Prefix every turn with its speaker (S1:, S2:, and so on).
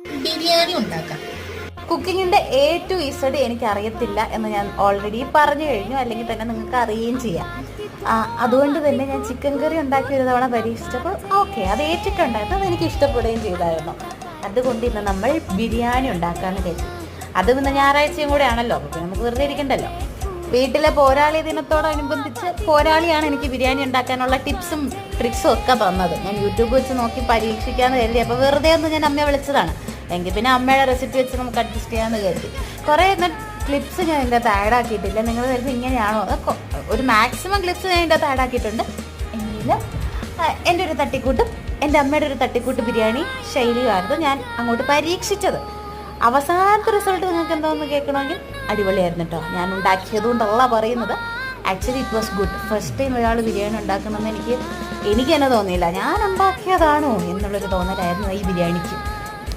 S1: ബിരിയാണി ഉണ്ടാക്കാം.
S2: കുക്കിങ്ങിൻ്റെ A to Z എനിക്ക് അറിയത്തില്ല എന്ന് ഞാൻ ഓൾറെഡി പറഞ്ഞു കഴിഞ്ഞു, അല്ലെങ്കിൽ തന്നെ നിങ്ങൾക്ക് അറിയുകയും ചെയ്യാം. അതുകൊണ്ട് തന്നെ ഞാൻ ചിക്കൻ കറി ഉണ്ടാക്കി ഒരു തവണ പരീക്ഷിച്ചപ്പോൾ ഓക്കെ, അത് ഏറ്റിട്ടുണ്ടായിരുന്നു, അത് എനിക്ക് ഇഷ്ടപ്പെടുകയും ചെയ്തായിരുന്നു. അതുകൊണ്ട് ഇന്ന് നമ്മൾ ബിരിയാണി ഉണ്ടാക്കാമെന്ന് കരുതി. അത് പിന്നെ ഞായറാഴ്ചയും കൂടെ ആണല്ലോ, അപ്പോൾ നമുക്ക് വെറുതെ ഇരിക്കണ്ടല്ലോ. വീട്ടിലെ പോരാളി ദിനത്തോടനുബന്ധിച്ച് പോരാളിയാണ് എനിക്ക് ബിരിയാണി ഉണ്ടാക്കാനുള്ള ടിപ്സും ട്രിക്സും ഒക്കെ തന്നത്. ഞാൻ യൂട്യൂബ് വെച്ച് നോക്കി പരീക്ഷിക്കാമെന്ന് കരുതി. അപ്പോൾ വെറുതെ ഒന്ന് ഞാൻ അമ്മയെ വിളിച്ചതാണ്. എങ്കിൽ പിന്നെ അമ്മയുടെ റെസിപ്പി വെച്ച് നമുക്ക് അഡ്ജസ്റ്റ് ചെയ്യാമെന്ന് കരുതി. കുറേ ക്ലിപ്സ് ഞാൻ ഇതിൻ്റെ അകത്ത് ആഡ് ആക്കിയിട്ടില്ല. നിങ്ങൾ കരുതി ഇങ്ങനെയാണോ? ഒരു മാക്സിമം ക്ലിപ്സ് ഞാൻ ഇതിൻ്റെ അകത്ത് ആഡ് ആക്കിയിട്ടുണ്ട്. എങ്കിലും എൻ്റെ ഒരു തട്ടിക്കൂട്ടും എൻ്റെ അമ്മയുടെ ഒരു തട്ടിക്കൂട്ട് ബിരിയാണി ശൈലിയായിരുന്നു ഞാൻ അങ്ങോട്ട് പരീക്ഷിച്ചത്. അവസാനത്തെ റിസൾട്ട് നിങ്ങൾക്ക് എന്താണെന്ന് കേൾക്കണമെങ്കിൽ അടിപൊളിയായിരുന്നു കേട്ടോ. ഞാൻ ഉണ്ടാക്കിയതുകൊണ്ടല്ല പറയുന്നത്. Actually it was good. First time ഒരാൾ ബിരിയാണി ഉണ്ടാക്കണമെന്ന് എനിക്ക് തന്നെ തോന്നിയില്ല. ഞാൻ ഉണ്ടാക്കിയതാണോ എന്നുള്ളൊരു തോന്നലായിരുന്നു ഈ ബിരിയാണിക്ക്.